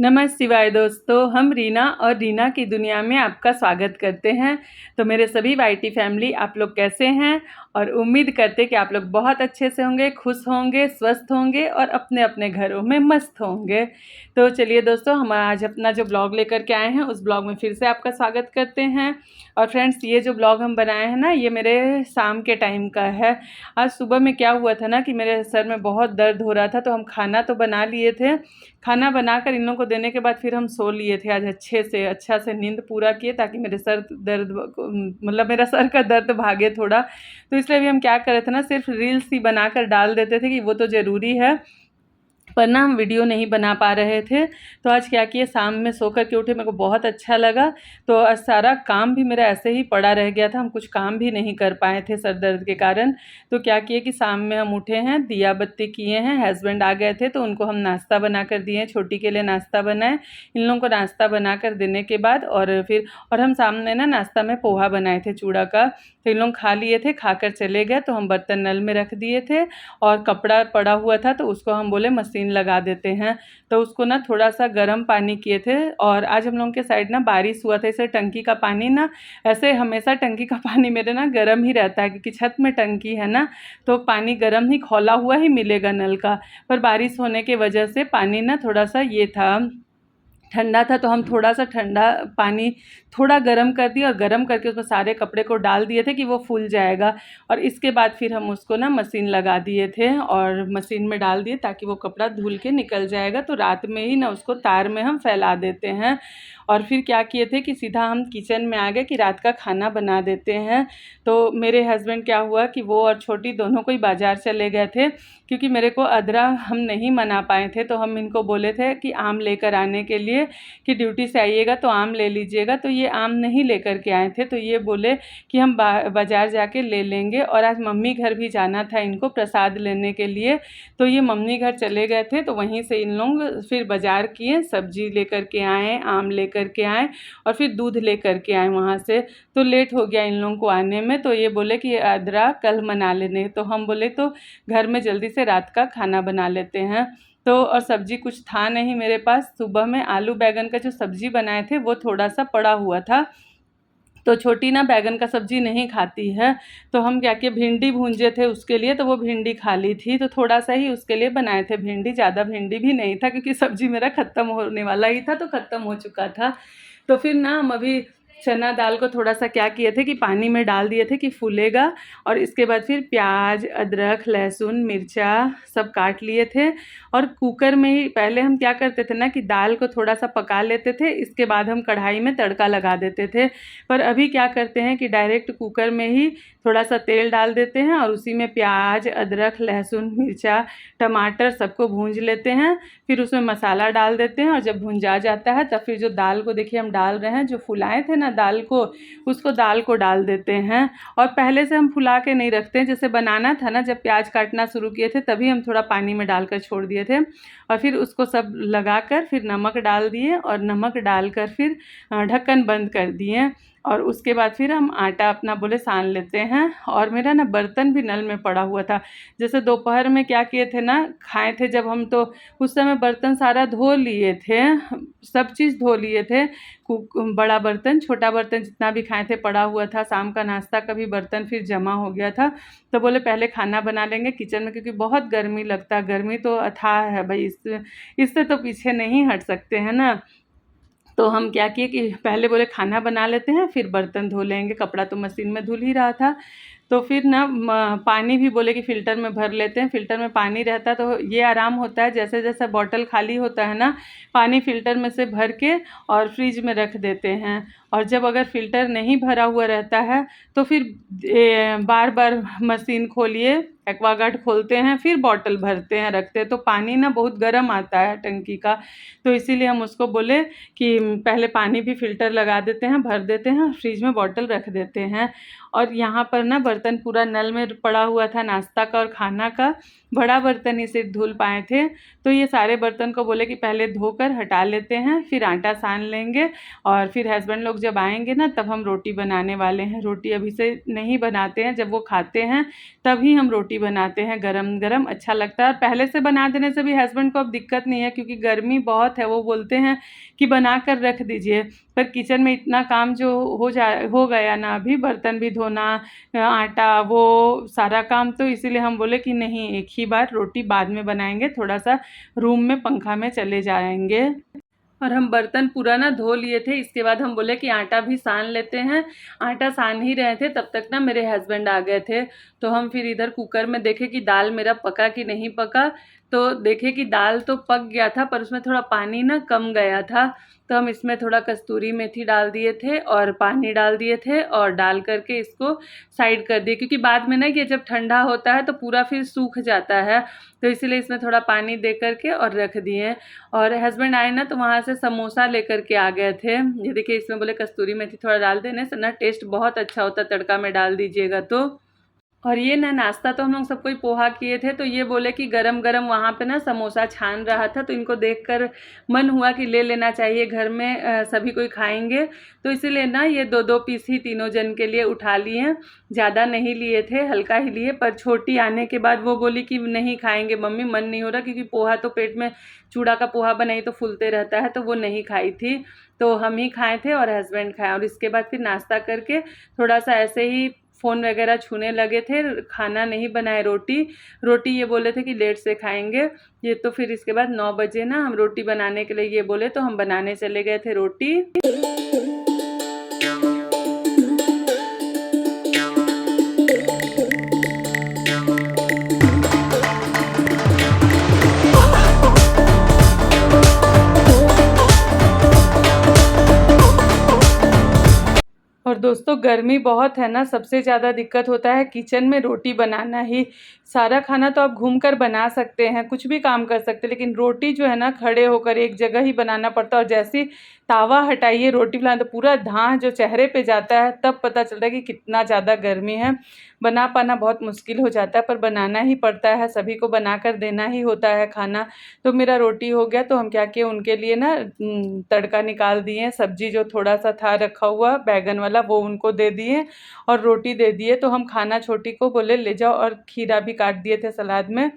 नमः शिवाय दोस्तों, हम रीना और रीना की दुनिया में आपका स्वागत करते हैं। तो मेरे सभी वाईटी फैमिली, आप लोग कैसे हैं? और उम्मीद करते कि आप लोग बहुत अच्छे से होंगे, खुश होंगे, स्वस्थ होंगे और अपने अपने घरों में मस्त होंगे। तो चलिए दोस्तों, हम आज अपना जो ब्लॉग लेकर के आए हैं उस ब्लॉग में फिर से आपका स्वागत करते हैं। और फ्रेंड्स, ये जो ब्लॉग हम बनाए हैं ना, ये मेरे शाम के टाइम का है। आज सुबह में क्या हुआ था ना कि मेरे सर में बहुत दर्द हो रहा था, तो हम खाना तो बना लिए थे। खाना बनाकर इन लोगों को देने के बाद फिर हम सो लिए थे आज अच्छा से नींद पूरा किए, ताकि मेरे सर दर्द मतलब मेरा सर का दर्द भागे थोड़ा। तो इसलिए भी हम क्या कर रहे थे ना, सिर्फ रील्स ही बनाकर डाल देते थे कि वो तो ज़रूरी है, पर ना हम वीडियो नहीं बना पा रहे थे। तो आज क्या किए, शाम में सो कर के उठे, मेरे को बहुत अच्छा लगा। तो आज सारा काम भी मेरा ऐसे ही पड़ा रह गया था, हम कुछ काम भी नहीं कर पाए थे सर दर्द के कारण। तो क्या किए कि शाम में हम उठे हैं, दिया बत्ती किए हैं, हस्बैंड आ गए थे तो उनको हम नाश्ता बना कर दिए, छोटी के लिए नाश्ता बनाए। इन लोगों को नाश्ता बना कर देने के बाद और हम सामने ना नाश्ता में पोहा बनाए थे चूड़ा का। तो इन लोग खा लिए थे, खाकर चले गए। तो हम बर्तन नल में रख दिए थे और कपड़ा पड़ा हुआ था, तो उसको हम बोले मशीन लगा देते हैं। तो उसको ना थोड़ा सा गर्म पानी किए थे। और आज हम लोगों के साइड ना बारिश हुआ था, इसे टंकी का पानी ना, ऐसे हमेशा टंकी का पानी मेरे ना गर्म ही रहता है, क्योंकि छत में टंकी है ना, तो पानी गर्म ही खौला हुआ ही मिलेगा नल का। पर बारिश होने की वजह से पानी ना थोड़ा सा ये था, ठंडा था। तो हम थोड़ा सा ठंडा पानी थोड़ा गर्म कर दिया और गर्म करके उसमें सारे कपड़े को डाल दिए थे कि वो फूल जाएगा। और इसके बाद फिर हम उसको ना मशीन लगा दिए थे और मशीन में डाल दिए, ताकि वो कपड़ा धुल के निकल जाएगा। तो रात में ही ना उसको तार में हम फैला देते हैं। और फिर क्या किए थे कि सीधा हम किचन में आ गए कि रात का खाना बना देते हैं। तो मेरे हस्बैंड क्या हुआ कि वो और छोटी दोनों को ही बाज़ार चले गए थे, क्योंकि मेरे को अदरा हम नहीं मना पाए थे। तो हम इनको बोले थे कि आम लेकर आने के लिए, कि ड्यूटी से आइएगा तो आम ले लीजिएगा। तो ये आम नहीं लेकर के आए थे, तो ये बोले कि हम बाज़ार जाके ले लेंगे। और आज मम्मी घर भी जाना था इनको प्रसाद लेने के लिए, तो ये मम्मी घर चले गए थे। तो वहीं से इन लोग फिर बाज़ार किए, सब्जी लेकर के आए, आम लेकर के आए और फिर दूध लेकर के आए वहाँ से। तो लेट हो गया इन लोगों को आने में। तो ये बोले कि अदरा कल मना लेने। तो हम बोले तो घर में जल्दी से रात का खाना बना लेते हैं। तो और सब्जी कुछ था नहीं मेरे पास। सुबह में आलू बैगन का जो सब्जी बनाए थे वो थोड़ा सा पड़ा हुआ था। तो छोटी ना बैगन का सब्जी नहीं खाती है, तो हम क्या किए, भिंडी भूंजे थे उसके लिए, तो वो भिंडी खा ली थी। तो थोड़ा सा ही उसके लिए बनाए थे भिंडी, ज़्यादा भिंडी भी नहीं था, क्योंकि सब्जी मेरा ख़त्म होने वाला ही था, तो ख़त्म हो चुका था। तो फिर ना हम अभी चना दाल को थोड़ा सा क्या किए थे कि पानी में डाल दिए थे कि फूलेगा। और इसके बाद फिर प्याज, अदरक, लहसुन, मिर्चा सब काट लिए थे। और कुकर में ही पहले हम क्या करते थे ना कि दाल को थोड़ा सा पका लेते थे, इसके बाद हम कढ़ाई में तड़का लगा देते थे। पर अभी क्या करते हैं कि डायरेक्ट कुकर में ही थोड़ा सा तेल डाल देते हैं और उसी में प्याज, अदरक, लहसुन, मिर्चा, टमाटर सबको भूंज लेते हैं। फिर उसमें मसाला डाल देते हैं और जब भुंजा जाता है तब फिर जो दाल को देखिए हम डाल रहे हैं, जो फुलाए थे ना दाल को, उसको दाल को डाल देते हैं। और पहले से हम फुला के नहीं रखते हैं, जैसे बनाना था ना, जब प्याज काटना शुरू किए थे तभी हम थोड़ा पानी में डालकर छोड़ दिए थे। और फिर उसको सब लगाकर फिर नमक डाल दिए और नमक डालकर फिर ढक्कन बंद कर दिए। और उसके बाद फिर हम आटा अपना बोले सान लेते हैं। और मेरा ना बर्तन भी नल में पड़ा हुआ था। जैसे दोपहर में क्या किए थे ना, खाए थे जब हम, तो उस समय बर्तन सारा धो लिए थे, सब चीज़ धो लिए थे। बड़ा बर्तन, छोटा बर्तन, जितना भी खाए थे पड़ा हुआ था। शाम का नाश्ता का भी बर्तन फिर जमा हो गया था। तो बोले पहले खाना बना लेंगे किचन में, क्योंकि बहुत गर्मी लगता है, गर्मी तो अथाह है भाई, इससे तो पीछे नहीं हट सकते हैं ना। तो हम क्या किए कि पहले बोले खाना बना लेते हैं फिर बर्तन धो लेंगे, कपड़ा तो मशीन में धुल ही रहा था। तो फिर ना पानी भी बोले कि फ़िल्टर में भर लेते हैं, फ़िल्टर में पानी रहता है तो ये आराम होता है, जैसे जैसे बॉटल खाली होता है ना, पानी फ़िल्टर में से भर के और फ्रिज में रख देते हैं। और जब अगर फ़िल्टर नहीं भरा हुआ रहता है तो फिर बार बार मशीन खोलिए, एक्वागार्ड खोलते हैं, फिर बॉटल भरते हैं, रखते हैं। तो पानी ना बहुत गर्म आता है टंकी का, तो इसीलिए हम उसको बोले कि पहले पानी भी फ़िल्टर लगा देते हैं, भर देते हैं, फ्रिज में बॉटल रख देते हैं। और यहाँ पर ना बर्तन पूरा नल में पड़ा हुआ था, नाश्ता का और खाना का, बड़ा बर्तन ही सिर्फ धुल पाए थे। तो ये सारे बर्तन को बोले कि पहले धोकर हटा लेते हैं, फिर आटा सान लेंगे। और फिर हस्बैंड लोग जब आएंगे ना तब हम रोटी बनाने वाले हैं। रोटी अभी से नहीं बनाते हैं, जब वो खाते हैं तभी हम रोटी रोटी बनाते हैं गरम गरम, अच्छा लगता है। और पहले से बना देने से भी हस्बैंड को अब दिक्कत नहीं है, क्योंकि गर्मी बहुत है। वो बोलते हैं कि बना कर रख दीजिए, पर किचन में इतना काम जो हो गया ना, अभी बर्तन भी धोना, आटा, वो सारा काम, तो इसीलिए हम बोले कि नहीं, एक ही बार रोटी बाद में बनाएंगे, थोड़ा सा रूम में पंखा में चले जाएंगे। और हम बर्तन पूरा ना धो लिए थे। इसके बाद हम बोले कि आटा भी सान लेते हैं। आटा सान ही रहे थे, तब तक ना मेरे हस्बैंड आ गए थे। तो हम फिर इधर कुकर में देखे कि दाल मेरा पका कि नहीं पका। तो देखे कि दाल तो पक गया था, पर उसमें थोड़ा पानी ना कम गया था। तो हम इसमें थोड़ा कस्तूरी मेथी डाल दिए थे और पानी डाल दिए थे, और डाल करके इसको साइड कर दिए, क्योंकि बाद में ना ये जब ठंडा होता है तो पूरा फिर सूख जाता है। तो इसीलिए इसमें थोड़ा पानी दे करके और रख दिए। और हस्बैंड आए ना, तो वहाँ से समोसा लेकर के आ गए थे। ये देखिए, इसमें बोले कस्तूरी मेथी थोड़ा डाल देने से ना टेस्ट बहुत अच्छा होता, तड़का में डाल दीजिएगा तो। और ये ना नाश्ता तो हम लोग सब कोई पोहा किए थे, तो ये बोले कि गरम गरम वहाँ पे ना समोसा छान रहा था, तो इनको देखकर मन हुआ कि ले लेना चाहिए, घर में सभी कोई खाएंगे। तो इसीलिए ना ये 2-2 पीस ही तीनों जन के लिए उठा लिए, ज़्यादा नहीं लिए थे, हल्का ही लिए। पर छोटी आने के बाद वो बोली कि नहीं खाएंगे मम्मी, मन नहीं हो रहा, क्योंकि पोहा तो पेट में, चूड़ा का पोहा बनाई तो फूलते रहता है, तो वो नहीं खाई थी। तो हम ही खाए थे और हस्बैंड खाए। और इसके बाद फिर नाश्ता करके थोड़ा सा ऐसे ही फ़ोन वगैरह छूने लगे थे, खाना नहीं बनाए। रोटी ये बोले थे कि लेट से खाएंगे। ये तो फिर इसके बाद 9 बजे ना हम रोटी बनाने के लिए ये बोले, तो हम बनाने चले गए थे रोटी। और दोस्तों गर्मी बहुत है ना, सबसे ज़्यादा दिक्कत होता है किचन में रोटी बनाना ही। सारा खाना तो आप घूम कर बना सकते हैं, कुछ भी काम कर सकते हैं, लेकिन रोटी जो है ना, खड़े होकर एक जगह ही बनाना पड़ता है। और जैसे ही तावा हटाइए रोटी बनाना, तो पूरा धाँ जो चेहरे पे जाता है, तब पता चलता है कि कितना ज़्यादा गर्मी है। बना पाना बहुत मुश्किल हो जाता है, पर बनाना ही पड़ता है, सभी को बना कर देना ही होता है खाना। तो मेरा रोटी हो गया, तो हम क्या किए, उनके लिए ना तड़का निकाल दिए। सब्जी जो थोड़ा सा था रखा हुआ बैगन वाला, वो उनको दे दिए और रोटी दे दिए। तो हम खाना छोटी को बोले ले जाओ, और खीरा भी काट दिए थे सलाद में।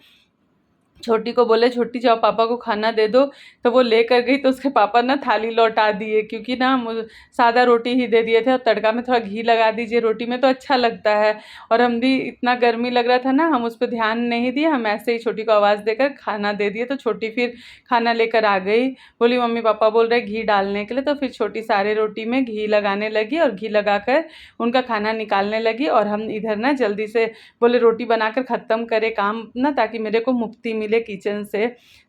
छोटी को बोले छोटी जाओ पापा को खाना दे दो, तो वो लेकर गई। तो उसके पापा ना थाली लौटा दिए, क्योंकि ना सादा रोटी ही दे दिए थे, और तड़का में थोड़ा घी लगा दीजिए रोटी में तो अच्छा लगता है। और हम भी, इतना गर्मी लग रहा था ना, हम उस पर ध्यान नहीं दिए, हम ऐसे ही छोटी को आवाज़ देकर खाना दे दिए। तो छोटी फिर खाना लेकर आ गई, बोली मम्मी पापा बोल रहे घी डालने के लिए। तो फिर छोटी सारे रोटी में घी लगाने लगी, और घी लगाकर उनका खाना निकालने लगी। और हम इधर ना जल्दी से बोले रोटी बनाकर ख़त्म करें काम ना, ताकि मेरे को मुक्ति मिले किचन से।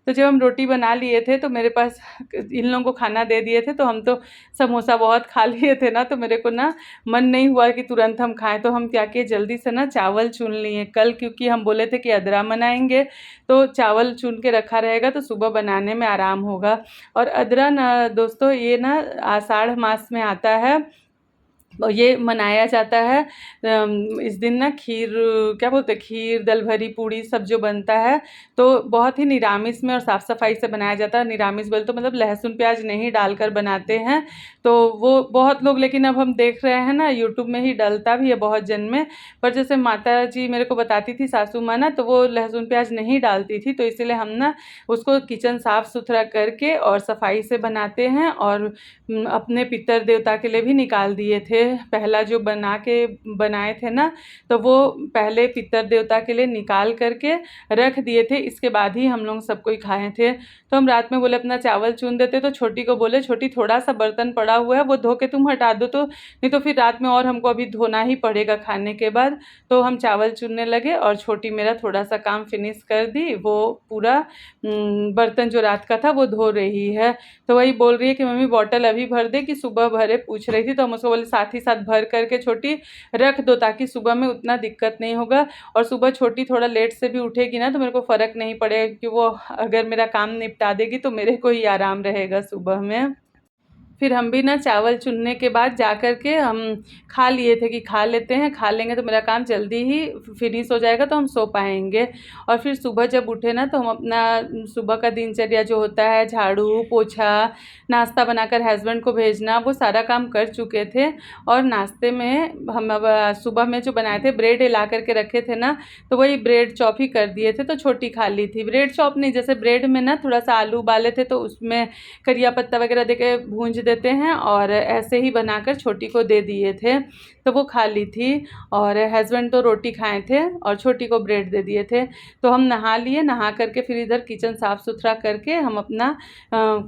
तो जब हम रोटी बना लिए थे, तो मेरे पास, इन लोगों को खाना दे दिए थे, तो हम तो समोसा बहुत खा लिए थे ना, तो मेरे को ना मन नहीं हुआ कि तुरंत हम खाएं। तो हम क्या किए, जल्दी से ना चावल चुन लिए कल, क्योंकि हम बोले थे कि अदरा बनाएंगे, तो चावल चुन के रखा रहेगा तो सुबह बनाने में आराम होगा। और अदरा ना दोस्तों, ये ना आषाढ़ मास में आता है, ये मनाया जाता है। इस दिन ना खीर, क्या बोलते हैं, खीर, दल भरी, पूड़ी सब जो बनता है, तो बहुत ही निरामिष में और साफ़ सफाई से बनाया जाता है। निरामिष बोल तो मतलब लहसुन प्याज नहीं डालकर बनाते हैं। तो वो बहुत लोग, लेकिन अब हम देख रहे हैं ना यूट्यूब में ही डलता भी है बहुत जन में। पर जैसे माता जी मेरे को बताती थी, सासू माँ ना, तो वो लहसुन प्याज नहीं डालती थी। तो इसीलिए हम ना उसको किचन साफ़ सुथरा करके और सफाई से बनाते हैं। और अपने पितर देवता के लिए भी निकाल दिए थे। पहला जो बनाए थे ना, तो वो पहले पितर देवता के लिए निकाल करके रख दिए थे, इसके बाद ही हम लोग सब कोई खाए थे। तो हम रात में बोले अपना चावल चुन देते, तो छोटी को बोले छोटी थोड़ा सा बर्तन पड़ा हुआ है, वो धो के तुम हटा दो, तो नहीं तो फिर रात में और हमको अभी धोना ही पड़ेगा खाने के बाद। तो हम चावल चुनने लगे, और छोटी मेरा थोड़ा सा काम फिनिश कर दी, वो पूरा बर्तन जो रात का था वो धो रही है। तो वही बोल रही है कि मम्मी बॉटल अभी भर दे, कि सुबह भरे, पूछ रही थी। तो हम उसको बोले साथ ही साथ भर करके छोटी रख दो, ताकि सुबह में उतना दिक्कत नहीं होगा। और सुबह छोटी थोड़ा लेट से भी उठेगी ना, तो मेरे को फ़र्क नहीं पड़ेगा, कि वो अगर मेरा काम निपटा देगी तो मेरे को ही आराम रहेगा सुबह में। फिर हम भी ना चावल चुनने के बाद जा कर के हम खा लिए थे कि खा लेते हैं, खा लेंगे तो मेरा काम जल्दी ही फिनिश हो जाएगा तो हम सो पाएंगे। और फिर सुबह जब उठे ना तो हम अपना सुबह का दिनचर्या जो होता है, झाड़ू पोछा, नाश्ता बनाकर हस्बैंड को भेजना, वो सारा काम कर चुके थे। और नाश्ते में हम अब सुबह में जो बनाए थे, ब्रेड ला करके रखे थे ना, तो वही ब्रेड चॉप ही कर दिए थे, तो छोटी खा ली थी। ब्रेड चॉप नहीं, जैसे ब्रेड में ना थोड़ा सा आलू उबाले थे तो उसमें करिया पत्ता वगैरह देके भूंज देते हैं, और ऐसे ही बनाकर छोटी को दे दिए थे, तो वो खा ली थी। और हस्बैंड तो रोटी खाए थे और छोटी को ब्रेड दे दिए थे। तो हम नहा लिए, नहा करके फिर इधर किचन साफ़ सुथरा करके हम अपना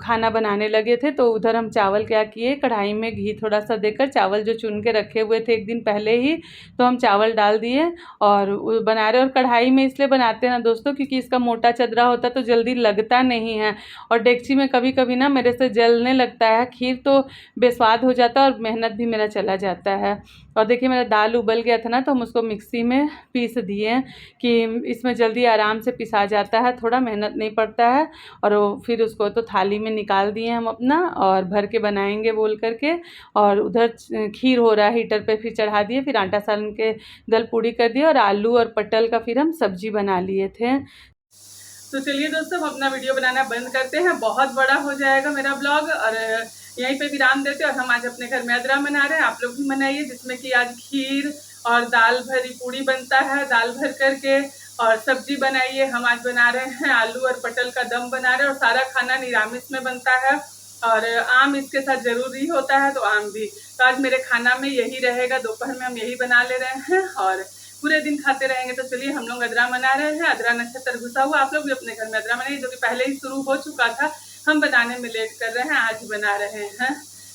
खाना बनाने लगे थे। तो उधर हम चावल क्या किए, कढ़ाई में घी थोड़ा सा देकर चावल जो चुन के रखे हुए थे एक दिन पहले ही, तो हम चावल डाल दिए और बना रहे। और कढ़ाई में इसलिए बनाते हैं ना दोस्तों, क्योंकि इसका मोटा चदरा होता तो जल्दी लगता नहीं है, और डेगची में कभी कभी ना मेरे से जलने लगता है, खीर तो बेस्वाद हो जाता है और मेहनत भी मेरा चला जाता है। और देखिए मेरा दाल उबल गया था ना, तो हम उसको मिक्सी में पीस दिए कि इसमें जल्दी आराम से पिसा जाता है, थोड़ा मेहनत नहीं पड़ता है। और फिर उसको तो थाली में निकाल दिए हम अपना, और भर के बनाएंगे बोल करके। और उधर खीर हो रहा है हीटर पे, फिर चढ़ा दिए, फिर आटा सान के दल पूड़ी कर दिए, और आलू और पटल का फिर हम सब्जी बना लिए थे। तो चलिए दोस्तों, हम अपना वीडियो बनाना बंद करते हैं, बहुत बड़ा हो जाएगा मेरा ब्लॉग, और यहीं पे विराम देते हैं। और हम आज अपने घर में अदरा मना रहे हैं, आप लोग भी मनाइए, जिसमें कि आज खीर और दाल भरी पूड़ी बनता है, दाल भर करके, और सब्जी बनाइए। हम आज बना रहे हैं आलू और पटल का दम बना रहे हैं, और सारा खाना निरामिष में बनता है, और आम इसके साथ जरूरी होता है, तो आम भी। तो आज मेरे खाना में यही रहेगा, दोपहर में हम यही बना ले रहे हैं, और पूरे दिन खाते रहेंगे। तो चलिए, हम लोग अदरा मना रहे हैं, अदरा नक्षत्र घुसा हुआ। आप लोग भी अपने घर में अदरा मनाइए, जो कि पहले ही शुरू हो चुका था, हम बनाने में लेट कर रहे हैं, आज बना रहे हैं।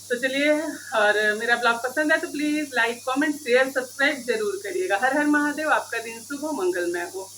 तो चलिए, और मेरा ब्लॉग पसंद है तो please like comment share subscribe जरूर करिएगा। हर हर महादेव, आपका दिन शुभ हो, मंगलमय हो।